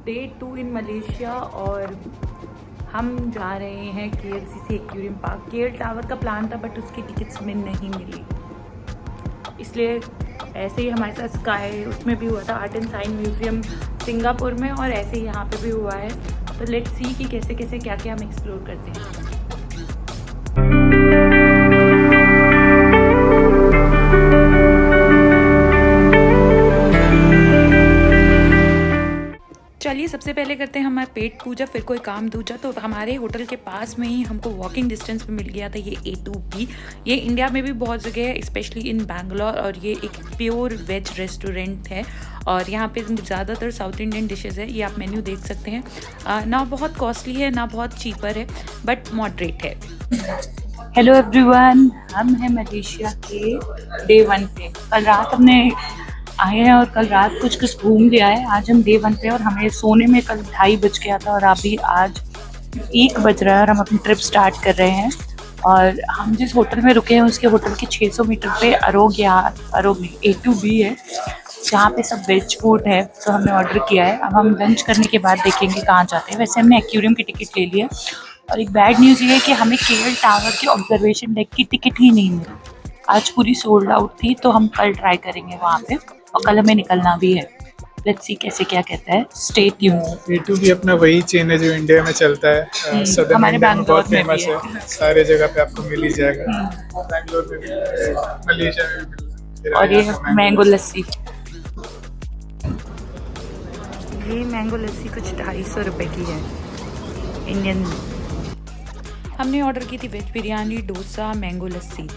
Day 2 in Malaysia और हम जा रहे हैं KLC से एक्वेरियम पार्क। KL टावर का प्लान था बट उसकी टिकट्स हमें नहीं मिली, इसलिए ऐसे ही हमारे साथ स्काई उसमें भी हुआ था, art and science museum Singapore में, और ऐसे ही यहाँ पे भी हुआ है। तो लेट्स सी कि कैसे कैसे क्या क्या हम एक्सप्लोर करते हैं। चलिए सबसे पहले करते हैं हमारा पेट पूजा, फिर कोई काम दूजा। तो हमारे होटल के पास में ही हमको वॉकिंग डिस्टेंस पे मिल गया था ये A2B। ये इंडिया में भी बहुत जगह है, स्पेशली इन बैंगलोर, और ये एक प्योर वेज रेस्टोरेंट है और यहाँ पे ज़्यादातर साउथ इंडियन डिशेज़ है। ये आप मेन्यू देख सकते हैं। ना बहुत कॉस्टली है ना बहुत चीपर है, बट मॉडरेट है। हेलो एवरीवन, हम हैं मलेशिया के डे 1 पे। कल रात हमने आए हैं और कल रात कुछ घूम लिया है। आज हम डे 1 पे और हमें सोने में कल 2:30 बज गया था और अभी आज 1 बज रहा है और हम अपनी ट्रिप स्टार्ट कर रहे हैं। और हम जिस होटल में रुके हैं उसके होटल के 600 मीटर पे अरोग नहीं A2B है, जहाँ पे सब वेज फूड है। तो हमने ऑर्डर किया है, अब हम लंच करने के बाद देखेंगे कहाँ जाते हैं। वैसे हमने एक्वेरियम की टिकट ले ली है और एक बैड न्यूज़ ये है कि हमें KL टावर के ऑब्जर्वेशन डेक की टिकट ही नहीं मिली। आज पूरी सोल्ड आउट थी, तो हम कल ट्राई करेंगे वहाँ पे और कल हमें निकलना भी है। लेट्स सी कैसे क्या कहता है। Stay tuned. A2B अपना वही चेन है जो इंडिया में चलता है, सदर्न हमारे इंडिया में बहुत बैंगलोर में फेमस भी है। सारे जगह पे आपको मिल ही जाएगा, बैंगलोर में भी मिलेगा, मलेशिया में भी मिलेगा। और ये मैंगो लस्सी, ये मैंगो लस्सी कुछ 250 रुपए की है इंडियन। हमने ऑर्डर की थी वेज बिरयानी, डोसा, मैंगो लस्सी।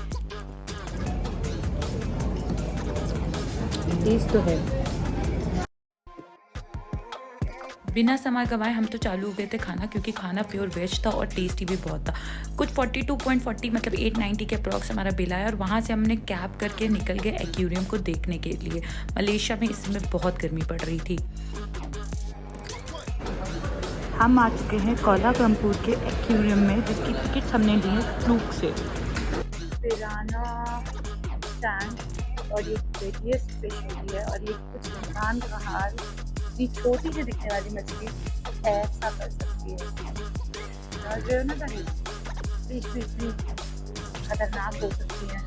टेस्ट तो है। बिना समय गंवाए हम तो चालू हो गए थे खाना, क्योंकि खाना प्योर वेज था और टेस्टी भी बहुत था। कुछ 42.40 मतलब 890 के अप्रॉक्स हमारा बिल आया और वहाँ से हमने कैब करके निकल गए एक्वेरियम को देखने के लिए। मलेशिया में इस समय बहुत गर्मी पड़ रही थी। हम आ चुके हैं कोलालमपुर के एक्वेरियम में, जिसकी टिकट हमने ली है फ्लूक से। पिराना टैंक और ये वेरियस फिश होती है और ये कुछ इंसान का हाल, इतनी छोटी सी दिखने वाली मछली ऐसा कर सकती है। और जो है ना फिश भी इतनी खतरनाक हो सकती है।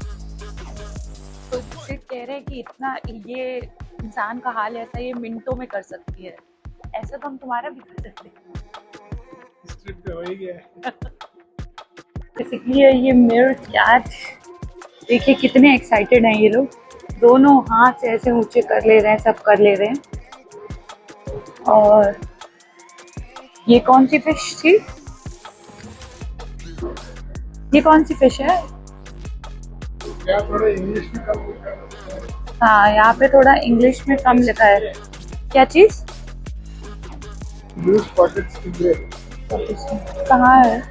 तो फिर कह रहे हैं कि इतना ये इंसान का हाल ऐसा ये मिनटों में कर सकती है। ऐसा तो हम तुम्हारा भी कर सकते हैं। बेसिकली ये मिरर कैट, देखिए कितने एक्साइटेड हैं ये लोग। दोनों हाथ से ऐसे ऊंचे कर ले रहे हैं, सब कर ले रहे हैं। और ये कौन सी फिश थी? ये कौन सी फिश है? थोड़ा इंग्लिश में कम लिखा है। हाँ, यहाँ पे थोड़ा इंग्लिश में कम लिखा है। क्या चीज? Blue spotted stingray. कहाँ है?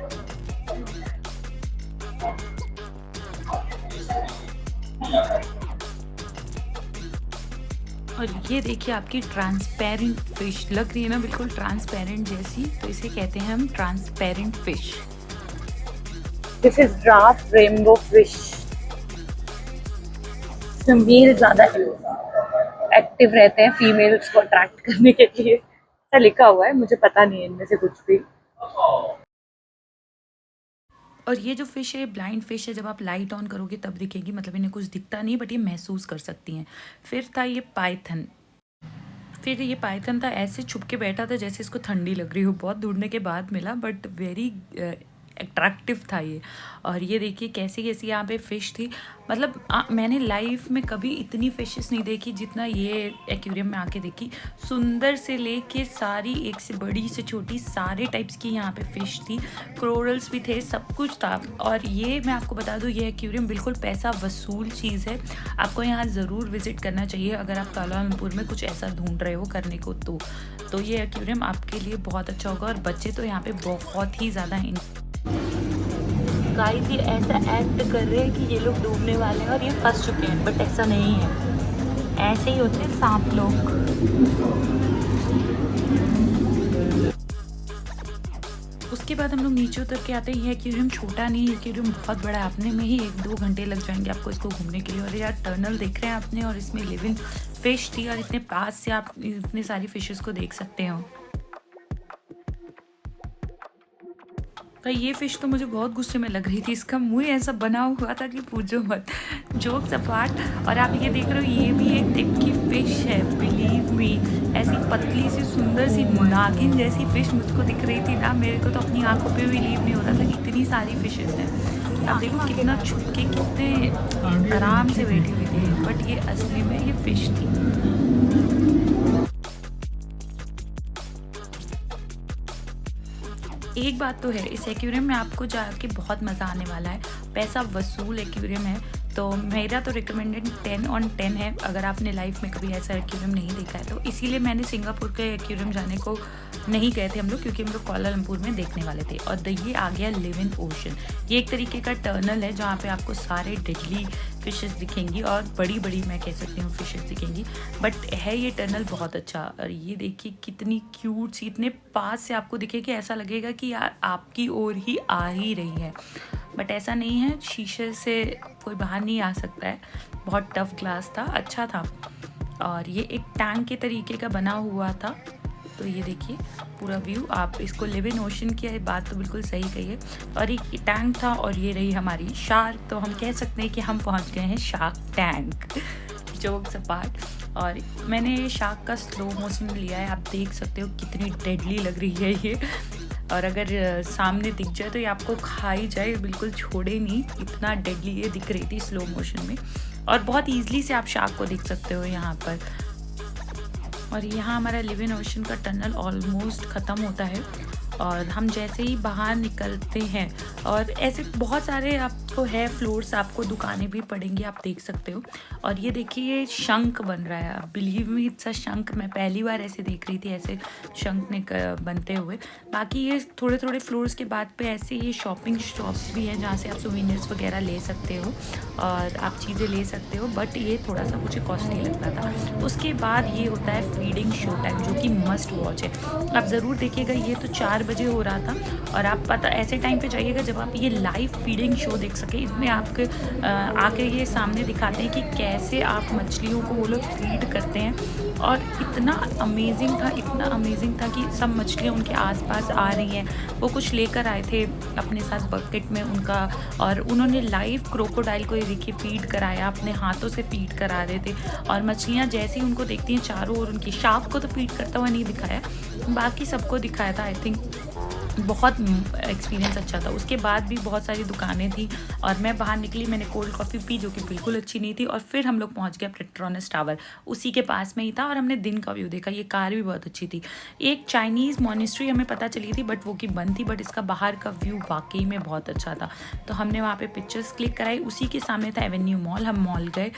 और ये देखिए आपकी ट्रांसपेरेंट फिश लग रही है ना, बिल्कुल ट्रांसपेरेंट जैसी, तो इसे कहते हैं हम transparent fish. This is draft rainbow fish. Male ज्यादा एक्टिव रहते हैं फीमेल्स को अट्रैक्ट करने के लिए, ऐसा लिखा हुआ है, मुझे पता नहीं है इनमें से कुछ भी। और ये जो फिश है ब्लाइंड फिश है, जब आप लाइट ऑन करोगे तब दिखेगी, मतलब इन्हें कुछ दिखता नहीं बट ये महसूस कर सकती हैं। फिर था ये पाइथन। फिर ये पाइथन था, ऐसे छुप के बैठा था जैसे इसको ठंडी लग रही हो। बहुत ढूंढने के बाद मिला बट वेरी अट्रैक्टिव था ये। और ये देखिए कैसी कैसी यहाँ पे फ़िश थी, मतलब मैंने लाइफ में कभी इतनी फ़िशेस नहीं देखी जितना ये एक्वेरियम में आके देखी। सुंदर से लेके सारी, एक से बड़ी से छोटी, सारे टाइप्स की यहाँ पे फ़िश थी। कोरल्स भी थे, सब कुछ था। और ये मैं आपको बता दूँ, ये एक्वेरियम बिल्कुल पैसा वसूल चीज़ है। आपको यहाँ ज़रूर विज़िट करना चाहिए अगर आप कोलालमपुर में कुछ ऐसा ढूंढ रहे हो करने को। तो ये एक्वेरियम आपके लिए बहुत अच्छा होगा। और बच्चे तो यहाँ पे बहुत ही ज़्यादा गाइस ये ऐसा एक्ट कर रहे हैं कि ये लोग डूबने वाले हैं और ये फंस चुके हैं, बट ऐसा नहीं है। ऐसे ही होते हैं सांप लोग। उसके बाद हम लोग नीचे उतर के आते हैं। ये एक्वेरियम छोटा नहीं है, एक्वेरियम बहुत बड़ा है। अपने में ही 1-2 घंटे लग जाएंगे आपको इसको घूमने के लिए। और यार टनल देख रहे हैं आपने, और इसमें लिविंग फिश थी और इतने पास से आप इतनी सारी फिशेस को देख सकते हो। का ये फ़िश तो मुझे बहुत गुस्से में लग रही थी, इसका मुँह ऐसा बना हुआ था कि पूछो मत। जोक्स अपार्ट, और आप ये देख रहे हो ये भी एक टाइप की फ़िश है, बिलीव मी। ऐसी पतली सी सुंदर सी नागिन जैसी फ़िश मुझको दिख रही थी ना, मेरे को तो अपनी आंखों पे बिलीव नहीं होता था कि इतनी सारी फ़िशेज़ हैं। आप देखो कितना छुप के कितने आराम से बैठी हुई थी, बट ये असली में ये फ़िश थी। एक बात तो है, इस एक्वेरियम में आपको जाके बहुत मज़ा आने वाला है। पैसा वसूल एक्वेरियम है, तो मेरा तो रिकमेंडेड 10 ऑन 10 है अगर आपने लाइफ में कभी ऐसा एक्वेरियम नहीं देखा है तो। इसीलिए मैंने सिंगापुर के एक्वेरियम जाने को नहीं गए थे हम लोग, क्योंकि हम लोग कोलालमपुर में देखने वाले थे। और ये आ गया लिव इन ओशन, ये एक तरीके का टर्नल है जहाँ पे आपको सारे डेडली फ़िशेज़ दिखेंगी और बड़ी बड़ी मैं कह सकती हूँ फ़िशेज़ दिखेंगी। बट है ये टनल बहुत अच्छा। और ये देखिए कितनी क्यूट सी, इतने पास से आपको दिखे कि ऐसा लगेगा कि यार आपकी ओर ही आ ही रही है, बट ऐसा नहीं है। शीशे से कोई बाहर नहीं आ सकता है। बहुत टफ ग्लास था, अच्छा था। और ये एक टैंक के तरीके का बना हुआ था। तो ये देखिए पूरा व्यू, आप इसको लिव इन ओशन की बात तो बिल्कुल सही कही है। और एक टैंक था और ये रही हमारी शार्क, तो हम कह सकते हैं कि हम पहुंच गए हैं शार्क टैंक। जोक्स अपार्ट, और मैंने शार्क का स्लो मोशन लिया है, आप देख सकते हो कितनी डेडली लग रही है ये। और अगर सामने दिख जाए तो ये आपको खा ही जाए, बिल्कुल छोड़े नहीं, इतना डेडली ये दिख रही थी स्लो मोशन में। और बहुत ईजिली से आप शार्क को देख सकते हो यहाँ पर। और यहाँ हमारा लिव इन ओशन का टनल ऑलमोस्ट ख़त्म होता है और हम जैसे ही बाहर निकलते हैं, और ऐसे बहुत सारे आपको है फ्लोर्स, आपको दुकानें भी पड़ेंगी, आप देख सकते हो। और ये देखिए ये शंख बन रहा है, बिलीव मी इट्स अ शंख। मैं पहली बार ऐसे देख रही थी, ऐसे शंख बनते हुए। बाकी ये थोड़े थोड़े फ्लोर्स के बाद पे ऐसे ये शॉपिंग शॉप्स भी हैं जहाँ से आप सोवेनिर्स वगैरह ले सकते हो और आप चीज़ें ले सकते हो, बट ये थोड़ा सा मुझे कॉस्टली लगता था। उसके बाद ये होता है फीडिंग शो टाइम, जो कि मस्ट वॉच है, आप ज़रूर देखिएगा। ये तो 4 बजे हो रहा था, और आप पता ऐसे टाइम पे जाइएगा जब आप ये लाइव फीडिंग शो देख सके। इसमें आपके आके ये सामने दिखाते हैं कि कैसे आप मछलियों को वो लोग फीड करते हैं। और इतना अमेजिंग था, इतना अमेजिंग था कि सब मछलियाँ उनके आसपास आ रही हैं। वो कुछ लेकर आए थे अपने साथ बकेट में उनका, और उन्होंने लाइव क्रोकोडाइल को ये देखिए फीड कराया, अपने हाथों से फीड करा रहे थे। और मछलियाँ जैसे ही उनको देखती हैं चारों ओर उनकी, शार्क को तो फीड करता हुआ नहीं दिखाया, बाकी सबको दिखाया था। आई थिंक बहुत एक्सपीरियंस अच्छा था। उसके बाद भी बहुत सारी दुकानें थी और मैं बाहर निकली, मैंने कोल्ड कॉफ़ी पी जो कि बिल्कुल अच्छी नहीं थी। और फिर हम लोग पहुंच गए पेट्रोनस टावर, उसी के पास में ही था, और हमने दिन का व्यू देखा। ये कार भी बहुत अच्छी थी। एक चाइनीज़ मॉनेस्ट्री हमें पता चली थी, बट वो की बंद थी, बट इसका बाहर का व्यू वाकई में बहुत अच्छा था। तो हमने वहाँ पर पिक्चर्स क्लिक कराई। उसी के सामने था एवेन्यू मॉल, हम मॉल गए।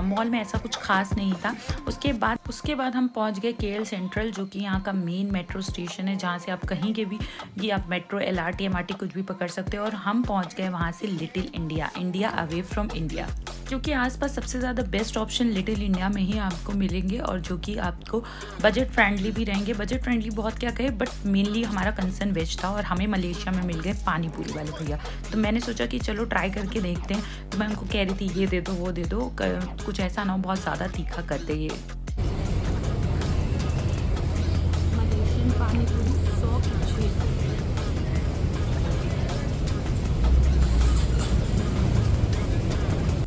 मॉल में ऐसा कुछ खास नहीं था। उसके बाद हम पहुँच गए KL सेंट्रल, जो कि यहाँ का मेन मेट्रो स्टेशन है, जहाँ से आप कहीं के भी ये आप मेट्रो LRT MRT कुछ भी पकड़ सकते हो। और हम पहुंच गए वहाँ से little India, India away from India, क्योंकि आसपास सबसे ज़्यादा बेस्ट ऑप्शन लिटिल इंडिया में ही आपको मिलेंगे, और जो कि आपको बजट फ्रेंडली भी रहेंगे। बजट फ्रेंडली बहुत क्या कहे, बट मेनली हमारा कंसर्न वेज था, और हमें मलेशिया में मिल गए पानी पूरी वाले भैया। तो मैंने सोचा कि चलो ट्राई करके देखते हैं। तो मैं उनको कह रही थी ये दे दो वो दे दो, कुछ ऐसा ना हो बहुत ज़्यादा तीखा करते ये। पानी पूरी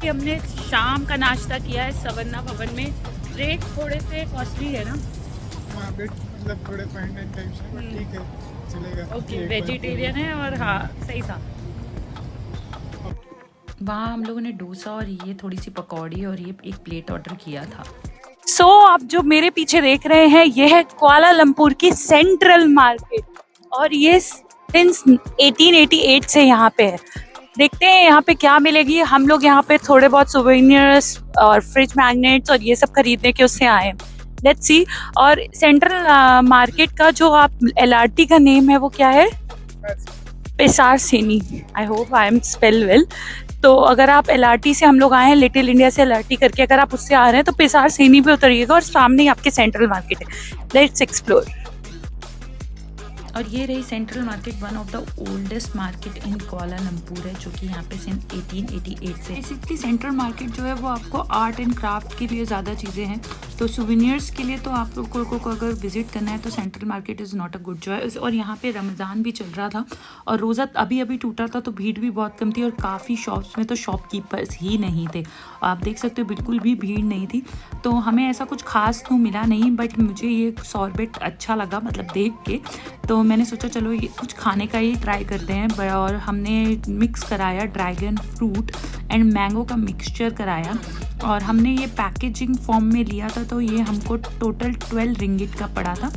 हमने शाम का नाश्ता किया है सवर्णा भवन में। रेट थोड़े से कॉस्टली है ना, मतलब थोड़े फाइन टाइप से, बट ठीक है चलेगा। ओके, वेजिटेरियन है, और हाँ सही था। वहाँ हम लोगों ने डोसा और ये थोड़ी सी पकौड़ी और ये एक प्लेट ऑर्डर किया था। सो आप जो मेरे पीछे देख रहे हैं ये है कुआलालंपुर की सेंट्रल मार्केट, और ये सिंस 1888 से यहाँ पे है। देखते हैं यहाँ पे क्या मिलेगी। हम लोग यहाँ पे थोड़े बहुत सोवेनियर्स और फ्रिज मैग्नेट्स और ये सब खरीदने के उससे आए हैं। Let's see. और सेंट्रल मार्केट का जो आप LRT का नेम है वो क्या है? पेसार सेनी। I hope I am spell well. तो अगर आप LRT से, हम लोग आए हैं लिटिल इंडिया से LRT करके, अगर आप उससे आ रहे हैं तो पेसार सेनी पे उतरिएगा और सामने ही आपके सेंट्रल मार्केट है। Let's explore. और ये रही central market, one of the oldest market in Kuala Lumpur है, जो कि यहाँ पे सिंस 1888 से। बेसिकली सेंट्रल मार्केट जो है वो आपको आर्ट एंड क्राफ्ट के लिए ज़्यादा चीज़ें हैं, तो सुवेनियर्स के लिए तो आप लोगों को अगर विजिट करना है तो central market is not a good choice. और यहाँ पे रमज़ान भी चल रहा था और रोज़ा अभी अभी टूटा था, तो भीड़ भी बहुत कम थी और काफ़ी शॉप्स में तो शॉपकीपर्स ही नहीं थे। आप देख सकते हो बिल्कुल भी भीड़ नहीं थी, तो हमें ऐसा कुछ खास तो मिला नहीं, बट मुझे ये सॉर्बेट अच्छा लगा मतलब देख के, तो मैंने सोचा चलो ये कुछ खाने का ही ट्राई करते हैं। और हमने मिक्स कराया ड्रैगन फ्रूट एंड मैंगो का मिक्सचर कराया, और हमने ये पैकेजिंग फॉर्म में लिया था, तो ये हमको टोटल 12 रिंगिट का पड़ा था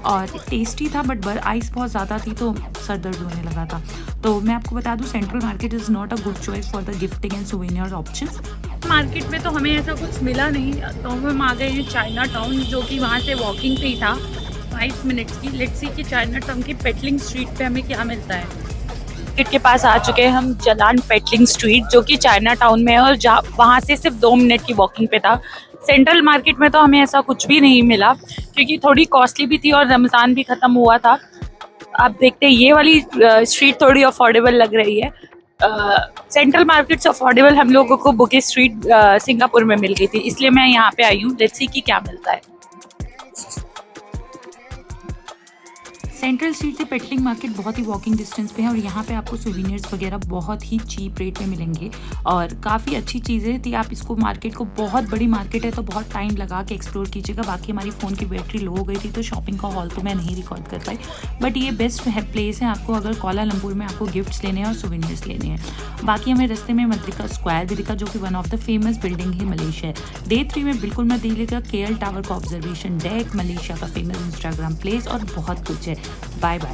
और टेस्टी था, बट आइस बहुत ज़्यादा थी तो सर दर्द होने लगा था। तो मैं आपको बता दूं central market is not a good choice for the gifting and souvenir options. Market में तो हमें ऐसा कुछ मिला नहीं, तो हम आ गए हैं चाइना टाउन, जो कि वहाँ से वॉकिंग पे ही था 5 मिनट्स की। लेट्स सी कि चाइना टाउन की पेटलिंग स्ट्रीट पे हमें क्या मिलता है। मार्केट के पास आ चुके हैं हम, जलान पेटलिंग स्ट्रीट, जो कि चाइना टाउन में है और वहाँ से सिर्फ 2 मिनट की वॉकिंग पे था। सेंट्रल मार्केट में तो हमें ऐसा कुछ भी नहीं मिला, क्योंकि थोड़ी कॉस्टली भी थी और रमज़ान भी ख़त्म हुआ था। आप देखते हैं ये वाली स्ट्रीट थोड़ी अफोर्डेबल लग रही है। सेंट्रल मार्केट से अफोर्डेबल हम लोगों को बुके स्ट्रीट सिंगापुर में मिल गई थी, इसलिए मैं यहाँ पे आई हूँ। लेट्स सी कि क्या मिलता है। सेंट्रल स्ट्रीट से पेटलिंग मार्केट बहुत ही वॉकिंग डिस्टेंस पे है और यहाँ पे आपको सुवेनियर्स वगैरह बहुत ही चीप रेट में मिलेंगे और काफ़ी अच्छी चीज़ें थी। आप इसको मार्केट को, बहुत बड़ी मार्केट है तो बहुत टाइम लगा के एक्सप्लोर कीजिएगा। बाकी हमारी फ़ोन की बैटरी लो हो गई थी तो शॉपिंग का हॉल तो मैं नहीं रिकॉर्ड कर पाई, बट ये बेस्ट प्लेस है आपको अगर कुआलालंपुर में आपको गिफ्ट्स लेने हैं और सुवेनियर्स लेने हैं। बाकी हमें रास्ते में मद्रिका स्क्वायर भी दिखा, जो कि one of the famous building है मलेशिया। डे 3 में बिल्कुल मत दिखेगा KL टावर का ऑब्जर्वेशन डेक, मलेशिया का फेमस इंस्टाग्राम प्लेस और बहुत कुछ है। Bye bye.